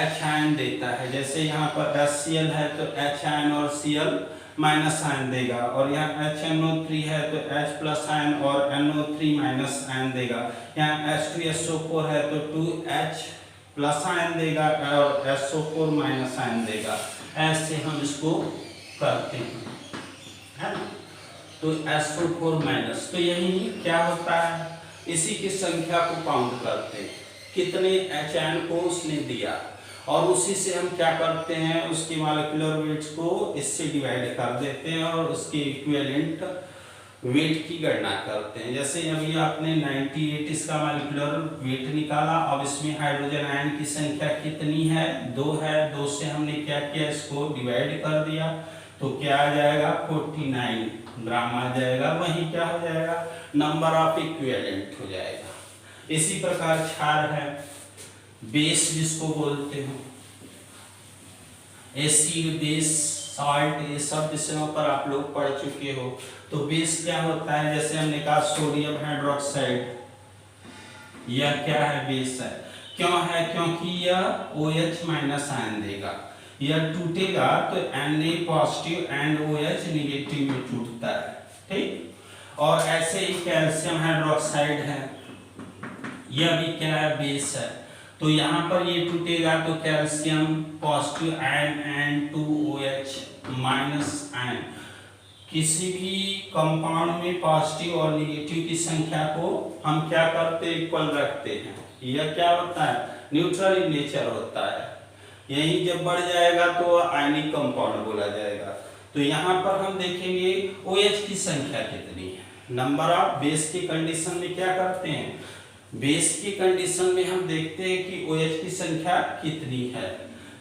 H देता है। जैसे यहाँ पर HCl है तो H और Cl माइनस आयन देगा, और यहाँ HNO3 है तो H प्लस आयन और NO3 माइनस आयन देगा। यहाँ H2SO4 है तो 2H प्लस आयन देगा और SO4 माइनस आयन देगा। ऐसे हम इसको करते हैं, है ना। तो SO4 माइनस, तो यही क्या होता है, इसी की संख्या को काउंट करते हैं, कितने HN को उसने दिया, और उसी से हम क्या करते हैं, उसकी मॉलिक्यूलर वेट्स को इससे डिवाइड कर देते हैं और उसके इक्विवेलेंट वेट की गणना करते हैं। जैसे अभी आपने 98 इसका मॉलिक्यूलर वेट निकाला। अब इसमें हाइड्रोजन आयन की संख्या कितनी है, 2 है। 2 से हमने क्या किया, इसको डिवाइड कर दिया, तो क्या आ जाएगा 49 ग्राम आ जाएगा। वही क्या हो जाएगा, नंबर ऑफ इक्विवेलेंट हो जाएगा। इसी प्रकार क्षार है, बेस जिसको बोलते हो, एसिड, बेस, सॉल्ट, ये सब विषयों पर आप लोग पढ़ चुके हो। तो बेस क्या होता है, जैसे हमने कहा सोडियम हाइड्रोक्साइड, यह क्या है, बेस है। क्यों है, क्योंकि यह OH माइनस आयन देगा। यह टूटेगा तो Na positive and OH negative में टूटता है, ठीक। और ऐसे ही कैल्शियम हाइड्रोक्साइड है, यह भी क्या है, बेस है। तो यहाँ पर ये टूटेगा तो calcium positive ion and 2OH minus ion. किसी भी कंपाउंड में पॉजिटिव और नेगेटिव की संख्या को हम क्या करते हैं, इक्वल रखते हैं। यह क्या होता है, न्यूट्रल इन नेचर होता है। यही जब बढ़ जाएगा तो आयनिक कंपाउंड बोला जाएगा। तो यहाँ पर हम देखेंगे OH की संख्या कितनी है। नंबर ऑफ बेस की कंडीशन में क्या करते हैं, बेस की कंडीशन में हम देखते हैं कि OH की संख्या कितनी है,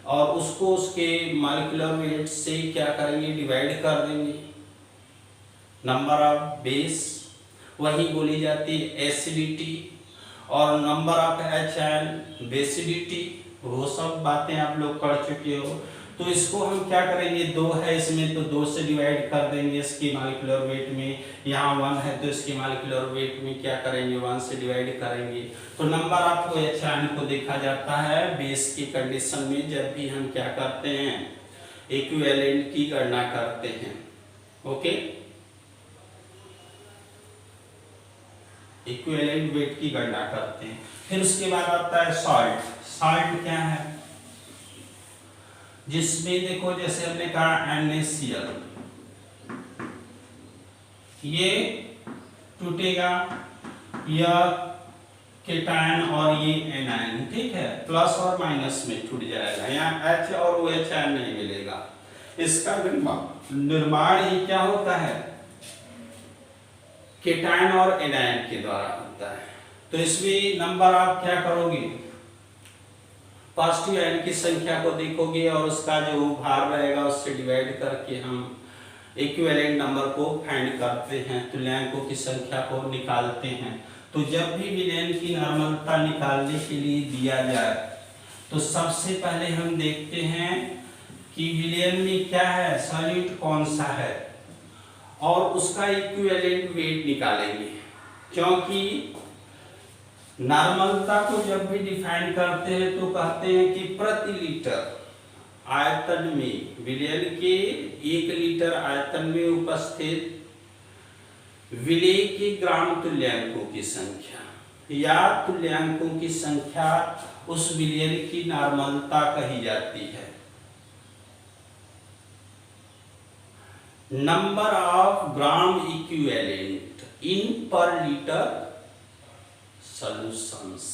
और उसको उसके मॉलिक्यूलर वेट से क्या करेंगे, डिवाइड कर देंगे। नंबर ऑफ बेस वही बोली जाती है एसिडिटी, और नंबर ऑफ HN बेसिडिटी, वो सब बातें आप लोग पढ़ चुके हो। तो इसको हम क्या करेंगे, 2 है इसमें तो 2 से डिवाइड कर देंगे इसकी मॉलिक्यूलर वेट में। यहाँ 1 है तो इसकी मॉलिक्यूलर वेट में क्या करेंगे, 1 से डिवाइड करेंगे। तो नंबर ऑफ OH को देखा जाता है बेस की कंडीशन में, जब भी हम क्या करते हैं, इक्विवेलेंट की गणना करते हैं। ओके, इक्विवेलेंट वेट की गणना करते हैं। फिर उसके बाद आता है सॉल्ट। सॉल्ट क्या है, जिसमें देखो जैसे हमने कहा NaCl, ये टूटेगा, यह केटायन और ये एनायन, ठीक है, प्लस और माइनस में टूट जाएगा। यहाँ H और OH नहीं मिलेगा। इसका निर्माण ही क्या होता है, केटायन और एनायन के द्वारा होता है। तो इसमें नंबर आप क्या करोगे, पॉजिटिव आयन की संख्या को देखोगे और उसका जो भार रहेगा उससे डिवाइड करके हम इक्विवेलेंट नंबर को फाइंड करते हैं, तुल्यांकों की संख्या को निकालते हैं। तो जब भी विलयन की नॉर्मलता निकालने के लिए दिया जाए तो सबसे पहले हम देखते हैं कि विलयन में क्या है, सॉल्यूट कौन सा है, और उसका इक्विवेलेंट वेट निकालेंगे। क्योंकि नॉर्मलता को जब भी डिफाइन करते हैं तो कहते हैं कि प्रति लीटर आयतन में, विलयन के 1 लीटर आयतन में उपस्थित विलेय के ग्राम तुल्यांकों की संख्या या तुल्यांकों की संख्या उस विलयन की नॉर्मलता कही जाती है। Number of gram equivalent in per liter solutions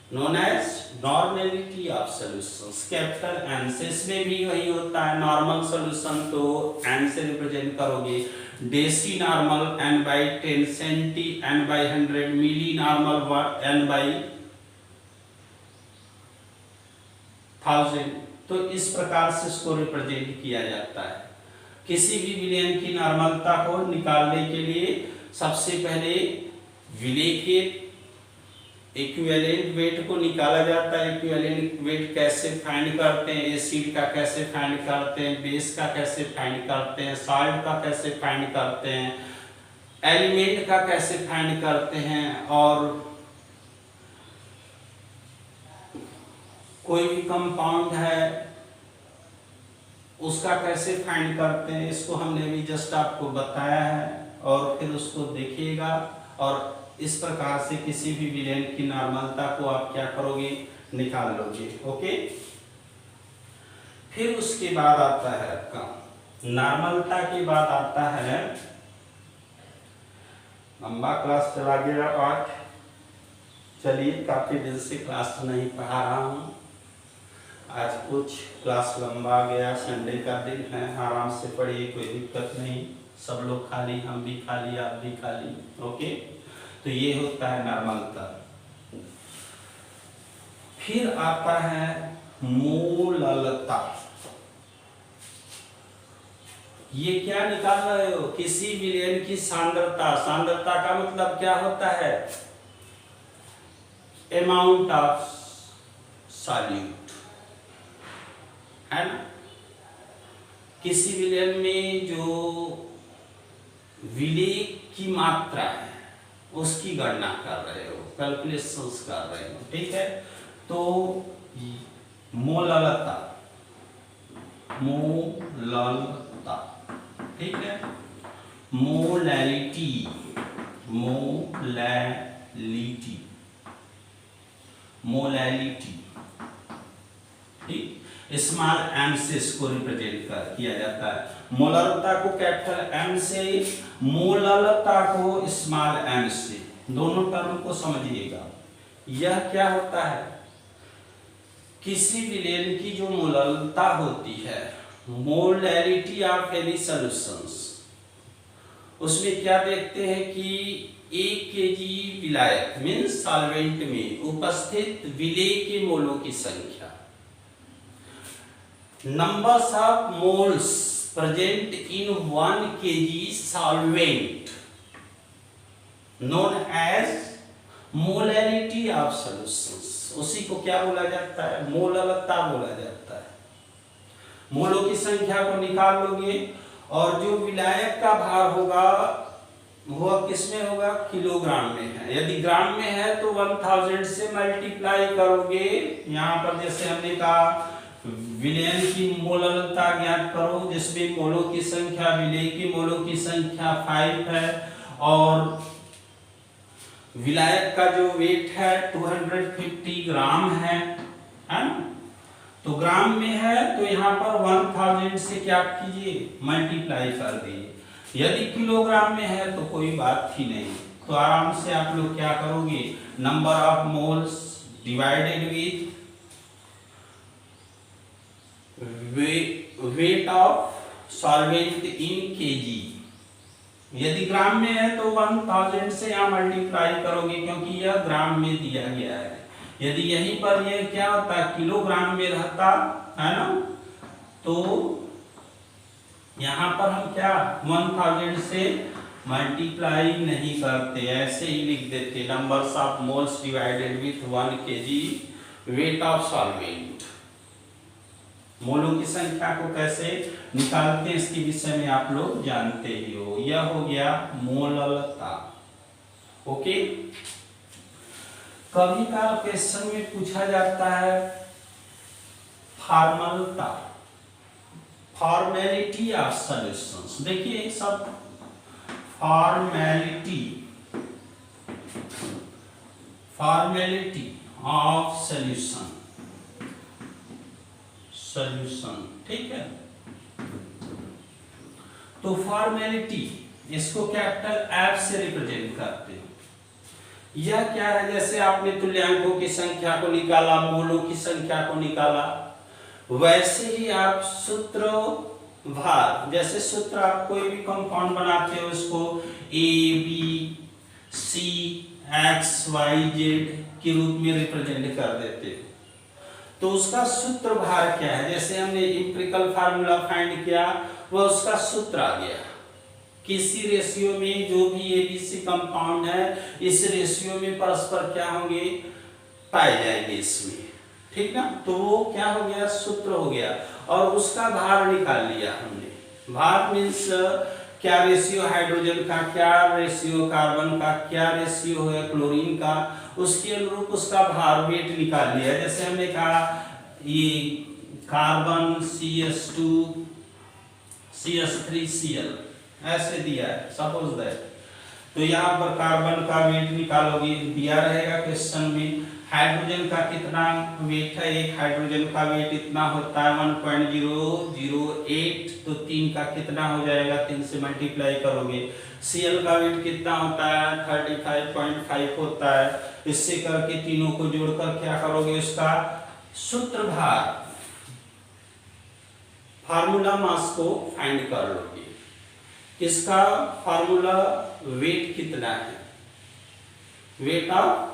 known as normality of solutions, capital N से। इसमें भी वही होता है, नॉर्मल सॉल्यूशन तो N से रिप्रेजेंट करोगे, deci normal N by 10, centi N by 100, milli normal N by 1000। तो इस प्रकार से इसको रिप्रेजेंट किया जाता है। किसी भी विलयन की नॉर्मलता को निकालने के लिए सबसे पहले विलय के इक्विवेलेंट वेट को निकाला जाता है। इक्विवेलेंट वेट कैसे फाइंड करते हैं, एसिड का कैसे फाइंड करते हैं, बेस का कैसे फाइंड करते हैं, सॉल्ट का कैसे फाइंड करते हैं, एलिमेंट का कैसे फाइंड करते हैं, और कोई भी कंपाउंड है उसका कैसे फाइंड करते हैं, इसको हमने भी जस्ट आपको बताया है। और फिर उसको देखिएगा और इस प्रकार से किसी भी विलयन की नॉर्मलता को आप क्या करोगे, निकाल लोगे। ओके, फिर उसके बाद आता है आपका नॉर्मलता के बाद आता है, लंबा क्लास चला गया आज, चलिए काफी दिन से क्लास नहीं पढ़ा रहा हूँ, आज कुछ क्लास लंबा गया, संडे का दिन है, आराम से पढ़िए, कोई दिक्कत नहीं, सब लोग खाली, हम भी खाली, आप भी खाली। ओके, तो ये होता है नॉर्मलता। फिर आता है मोललता। ये क्या निकाल रहे हो, किसी विलयन की सांद्रता। सांद्रता का मतलब क्या होता है, अमाउंट ऑफ सॉल्यूट, है ना। किसी विलयन में जो विलय की मात्रा है उसकी गणना कर रहे हो, कैलकुलेशंस कर रहे हो, ठीक है। तो मोललता, मोललता, ठीक है। मोलैलिटी, मोलैलिटी, मोलैलिटी, ठीक, स्मॉल m से इसको रिप्रेजेंट किया जाता है। मोलरता को कैपिटल M से, मोललता को स्मॉल m से, दोनों टर्म को समझिएगा। यह क्या होता है, किसी विलयन की जो मोललता होती है, मोलैलिटी ऑफ एनी सॉल्यूशंस, उसमें क्या देखते हैं कि 1 kg विलायक मीन्स सॉल्वेंट में उपस्थित विलय के मोलों की संख्या, numbers of moles present in 1 kg solvent known as molarity of solutions, उसी को क्या बोला जाता है, मोललता बोला जाता है। मोलों की संख्या को निकाल लोगे और जो विलायक का भार होगा वह किस में होगा, किलोग्राम में है। यदि ग्राम में है तो 1000 से मल्टीप्लाई करोगे। यहाँ पर जैसे हमने कहा विलयन की मोललता ज्ञात करो, जिसमें मोलों की संख्या, विलय की मोलों की संख्या 5 है और विलायक का जो वेट है 250 ग्राम है ना। तो ग्राम में है तो यहाँ पर 1000 से क्या कीजिए, मल्टीप्लाई कर दीजिए। यदि किलोग्राम में है तो कोई बात ही नहीं, तो आराम से आप लोग क्या करोगे, number of moles divided with wait of solvent in KG. यदि ग्राम में है तो 1000 से यहाँ मल्टीप्लाई करोगे क्योंकि यह ग्राम में दिया गया है। यदि यहीं पर यह क्या होता, किलोग्राम में रहता है ना, तो यहाँ पर हम क्या 1000 से मल्टीप्लाई नहीं करते, ऐसे ही लिख देते numbers of moles divided with 1 kg weight of solvent. मोलों की संख्या को कैसे निकालते हैं इसके विषय में आप लोग जानते ही हो। यह हो गया मोललता। ओके, कभी का क्वेश्चन में पूछा जाता है फॉर्मलता, फॉर्मेलिटी ऑफ सॉल्यूशंस। देखिए सब formality, formality of solution, solution, ठीक है। तो फॉर्मेलिटी इसको कैपिटल एफ से रिप्रेजेंट करते हैं। यह क्या है, जैसे आपने तुल्यांकों की संख्या को निकाला, मोलों की संख्या को निकाला, वैसे ही आप सूत्र भार, जैसे सूत्र आप कोई भी कंपाउंड बनाते हो उसको A B C X Y Z के रूप में रिप्रेजेंट कर देते हो, तो उसका सूत्र भार क्या है। जैसे हमने एम्पिरिकल फार्मूला फाइंड किया, वह उसका सूत्र आ गया। किसी रेशियो में जो भी एबीसी कंपाउंड है, इस रेशियो में परस्पर क्या होंगे, पाए जाएंगे इसमें, ठीक ना। तो वो क्या हो गया, सूत्र हो गया, और उसका भार निकाल लिया हमने। भार मीन्स क्या रेशियो हाइड्रोजन का, क्या रेशियो कार्बन का, क्या रेशियो है क्लोरीन का, उसके अनुरूप उसका भार वेट निकाल लिया। जैसे हमने कहा ये कार्बन CH2 CH3 Cl ऐसे दिया है, सपोज दैट, तो यहाँ पर कार्बन का वेट निकालोगे, दिया रहेगा क्वेश्चन में। हाइड्रोजन का कितना वेट है, एक हाइड्रोजन का वेट इतना होता है 1.008, तो 3 का कितना हो जाएगा, 3 से मल्टीप्लाई करोगे। Cl का वेट कितना होता है 35.5 होता है, इससे करके तीनों को जोड़कर क्या करोगे, उसका सूत्र भार फार्मूला मास को फाइंड कर लोगे। इसका फार्मूला वेट कितना है, वेट ऑफ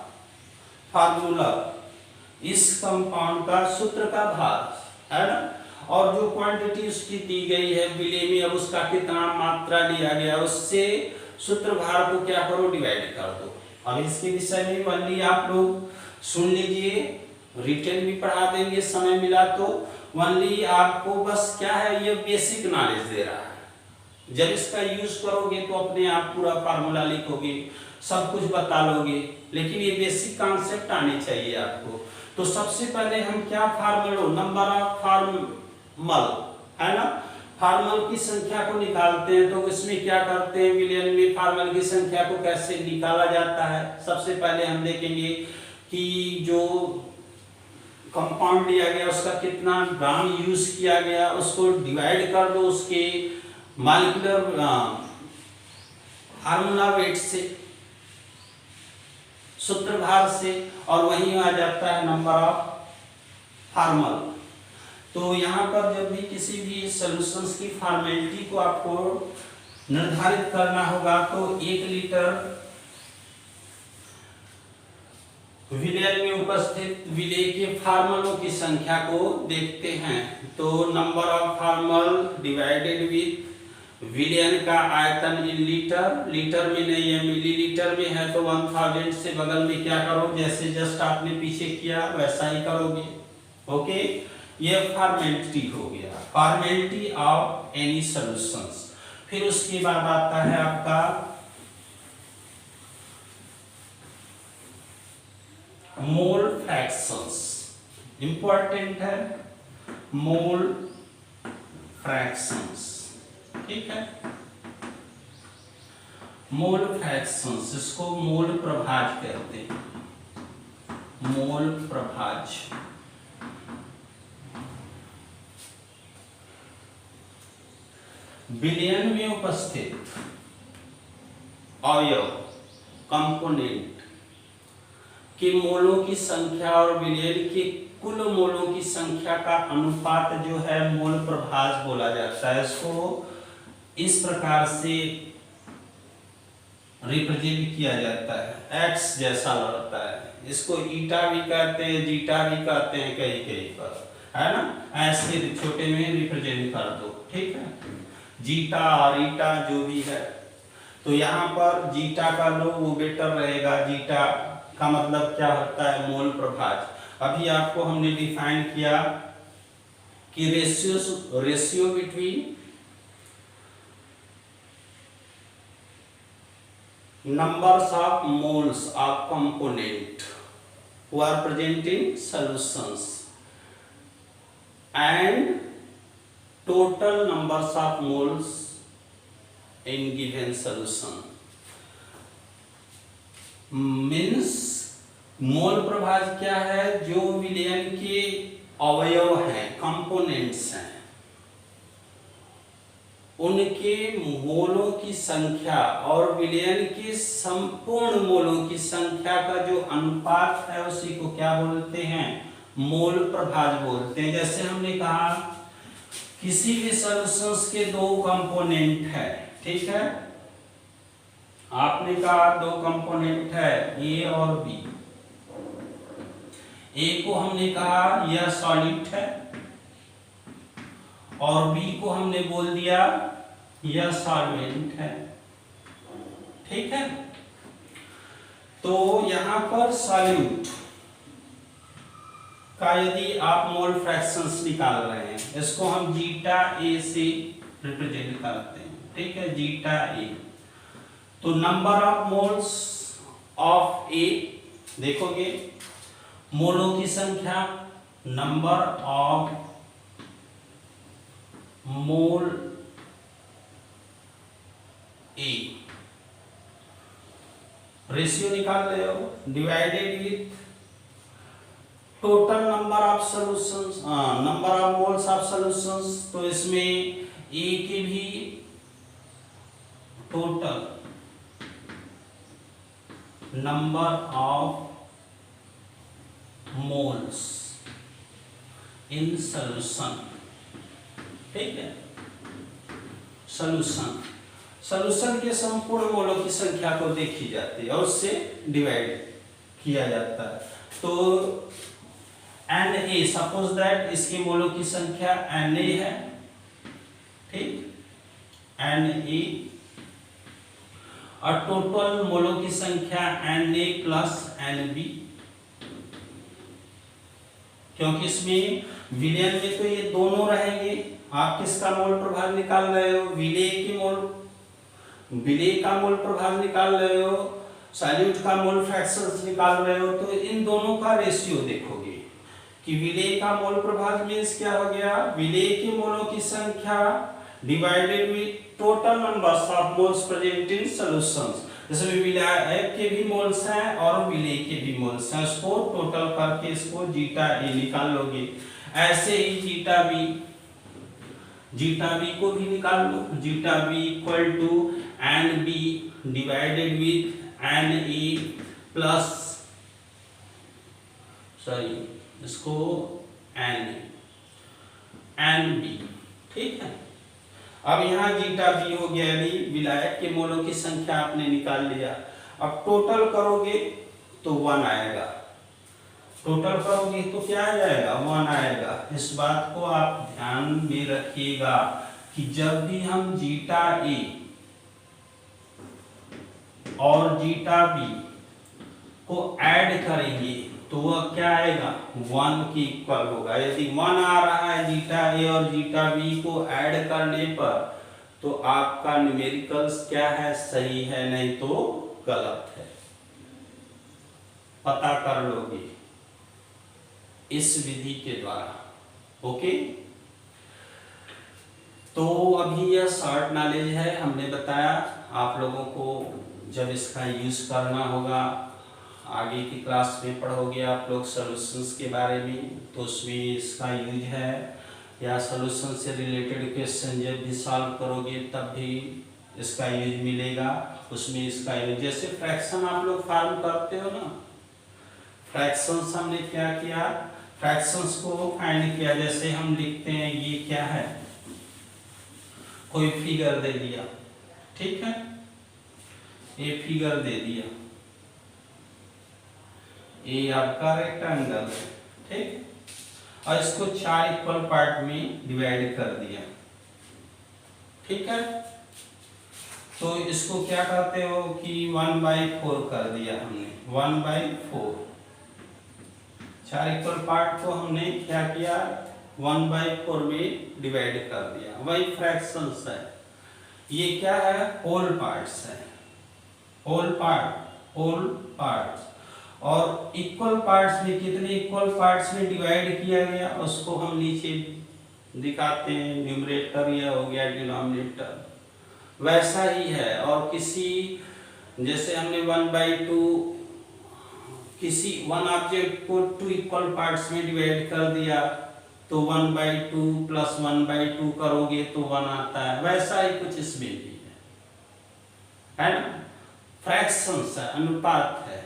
फार्मूला, इस कंपाउंड का सूत्र का भार है ना, और जो क्वांटिटी उसकी दी गई है विलेय में, अब उसका कितना मात्रा लिया गया, उससे सूत्र भार को क्या करो, डिवाइड कर दो। अब इसके विषय में वनली आप लोग सुन लीजिए, रिटर्न भी पढ़ा देंगे समय मिला तो। वनली आपको बस क्या है, ये बेसिक नॉलेज दे रहा है। जब इसका यूज करोगे तो अपने आप पूरा फार्मूला लिखोगे, सब कुछ बता लोगे, लेकिन ये बेसिक कॉन्सेप्ट आने चाहिए आपको। तो सबसे पहले हम क्या फार्मूला, नंबर ऑफ फार्मल है ना, फार्मल की संख्या को निकालते हैं। तो इसमें क्या करते हैं, विलियन में फार्मल की संख्या को कैसे निकाला जाता है। सबसे पहले हम देखेंगे कि जो कंपाउंड लिया गया उसका कितना ग्राम यूज किया गया, उसको डिवाइड कर दो उसके मॉलिक्यूलर फार्मूला वेट से, सूत्र भार से, और वहीं आ जाता है नंबर ऑफ फार्मल। तो यहाँ पर जब भी किसी भी सॉल्यूशंस की फॉर्मेलिटी को आपको निर्धारित करना होगा, तो 1 लीटर विलेय में उपस्थित विलेय के फार्मलों की संख्या को देखते हैं। तो number of formal divided with विलेय का आयतन इन लीटर, लीटर में नहीं है मिलीलीटर में है, तो 1000 से बगल में क्या करो, जैसे जस्ट आपने पीछे किया वैसा ही करोगे। ओके, ये फॉर्मेलिटी हो गया, फॉर्मेलिटी ऑफ एनी सॉल्यूशंस। फिर उसके बाद आता है आपका मोल फ्रैक्शंस, इंपॉर्टेंट है मोल फ्रैक्शंस, ठीक है। मोल फ्रैक्शंस, इसको मोल प्रभाज कहते हैं, मोल प्रभाज। विलयन में उपस्थित अवयव कंपोनेंट के मोलों की संख्या और विलयन के कुल मोलों की संख्या का अनुपात जो है मोल प्रभाज बोला जाता है। इसको इस प्रकार से रिप्रेजेंट किया जाता है, एक्स जैसा लगता है, इसको ईटा भी कहते हैं, जीटा भी कहते हैं कहीं कहीं पर, है ना। ऐसे छोटे में रिप्रेजेंट कर दो, ठीक है, जीटा और ईटा जो भी है। तो यहाँ पर जीटा का लो वो बेटर रहेगा, जीटा का मतलब क्या होता है, मोल प्रभाज। अभी आपको हमने डिफाइन किया कि ratio between numbers of moles of component who are present in solutions and total numbers of moles in given solution means मोल प्रभाज क्या है, जो विलयन के अवयव हैं, कंपोनेंट्स हैं, उनके मोलों की संख्या और विलयन के संपूर्ण मोलों की संख्या का जो अनुपात है उसी को क्या बोलते हैं, मोल प्रभाज बोलते हैं। जैसे हमने कहा किसी भी सॉल्यूशंस के दो कंपोनेंट है, ठीक है, आपने कहा दो कंपोनेंट है ए और बी। ए को हमने कहा यह सॉलिड है और बी को हमने बोल दिया यह सॉल्वेंट है, ठीक है। तो यहां पर सॉल्यूट का यदि आप मोल फ्रैक्शंस निकाल रहे हैं, इसको हम जीटा ए से रिप्रेजेंट करते हैं, ठीक है, जीटा ए। तो नंबर ऑफ मोल्स ऑफ ए देखोगे, मोलों की संख्या, number of mole A, ratio निकाल रहे हो, divided with total number of solutions, number of moles of solutions. तो इसमें ए की भी total number of moles in solution, ठीक है, सॉल्यूशन के संपूर्ण मोलों की संख्या को देखी जाती है और उससे डिवाइड किया जाता है। तो Na, सपोज दैट इसके मोलों की संख्या Na है, ठीक, Na, और टोटल मोलों की संख्या Na प्लस Nb, क्योंकि इसमें विलयन में तो ये दोनों रहेंगे। आप किसका मोल प्रभाव निकाल रहे हो, विलेय की मोल, विलेय का मोल प्रभाव निकाल रहे हो, सॉल्यूट का मोल फ्रैक्शंस निकाल रहे हो। तो इन दोनों का रेशियो देखोगे कि विलेय का मोल प्रभाव मींस क्या हो गया, विलेय के मोलों की संख्या divided with total numbers of moles present in solutions. इसमें विलायक के भी मोल्स हैं और विलेय के भी मोल्स हैं, उसको टोटल करके इसको जीटा ए निकाल लोगे। ऐसे ही जीटा बी को भी निकाल लो, zeta B equal to N B divided with N A plus, sorry इसको एन बी, ठीक है। अब यहाँ जीटा बी हो गया, यानी विलायक के मोलों की संख्या आपने निकाल लिया। अब टोटल करोगे तो 1 आएगा, टोटल करोगे तो क्या आ जाएगा, 1 आएगा। इस बात को आप ध्यान में रखिएगा कि जब भी हम जीटा ए और जीटा बी को ऐड करेंगे तो वह क्या आएगा, 1 के इक्वल होगा। यदि 1 आ रहा है जीटा ए और जीटा बी को ऐड करने पर तो आपका न्यूमेरिकल्स क्या है, सही है, नहीं तो गलत है, पता कर लोगे इस विधि के द्वारा, ओके। तो अभी यह शॉर्ट नॉलेज है, हमने बताया आप लोगों को जब इसका यूज करना होगा, आगे की क्लास में पढ़ोगे आप लोग सॉल्यूशंस के बारे में, तो उसमें इसका यूज है, या सॉल्यूशन से रिलेटेड क्वेश्चन जब भी सॉल्व करोगे तब भी इसका यूज मिलेगा, उसमें इसका यूज। जैसे फ्रैक्शन आप लोग फॉर्म करते हो ना, फ्रैक्शंस हमने क्या किया, फ्रैक्शंस को फाइंड किया। जैसे हम लिखते हैं ये क्या है, कोई फिगर दे दिया, ठीक है, ये फिगर दे दिया, ये आपका रेक्टेंगल है, ठीक, और इसको 4 इक्वल पार्ट में डिवाइड कर दिया, ठीक है। तो इसको क्या कहते हो कि 1/4 कर दिया हमने, 1/4, 4 इक्वल पार्ट को हमने क्या किया, 1/4 में डिवाइड कर दिया, वही फ्रैक्शंस है। ये क्या है, होल पार्ट्स है, होल पार्ट्स। और इक्वल पार्ट्स में कितने इक्वल पार्ट्स में डिवाइड किया गया उसको हम नीचे दिखाते हैं, न्यूमरेटर या हो गया डिनोमिनेटर, वैसा ही है। और किसी, जैसे हमने 1/2 किसी वन ऑब्जेक्ट को 2 इक्वल पार्ट्स में डिवाइड कर दिया तो 1/2 प्लस 1/2 करोगे तो 1 आता है। वैसा ही कुछ इसमें भी है ना। फ्रैक्शंस है, अनुपात है।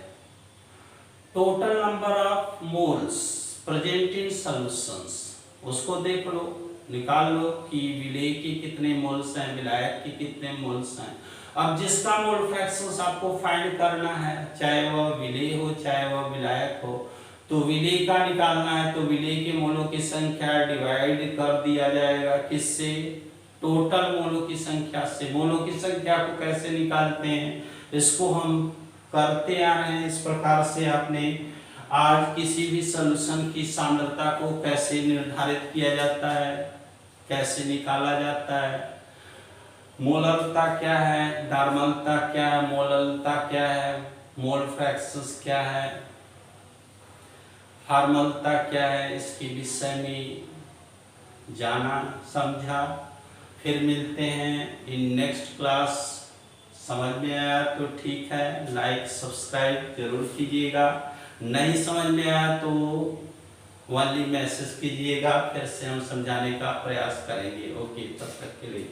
Total number of moles present in solutions, उसको देख लो, निकाल लो कि विलेय के कितने मोल्स हैं, विलायक के कितने मोल्स हैं। अब जिसका मोल फ्रैक्शंस आपको फाइंड करना है, चाहे वह विलेय हो चाहे वह विलायक हो, तो विलेय का निकालना है तो विलेय के मोलों की संख्या डिवाइड कर दिया जाएगा किससे, टोटल मोलों की संख्या से। मोलों की संख्या को कैसे निकालते हैं, इसको हम करते आ रहे हैं इस प्रकार से। आपने आज किसी भी सॉल्यूशन की सांद्रता को कैसे निर्धारित किया जाता है, कैसे निकाला जाता है, मोलरता क्या है, नॉर्मलता क्या है, मोललता क्या है, मोल फ्रैक्शंस क्या है, फॉर्मलता क्या है, इसके विषय में जाना समझा। फिर मिलते हैं इन नेक्स्ट क्लास। समझ में आया तो ठीक है, लाइक सब्सक्राइब जरूर कीजिएगा। नहीं समझ में आया तो ओनली मैसेज कीजिएगा, फिर से हम समझाने का प्रयास करेंगे। ओके, तब तक के लिए।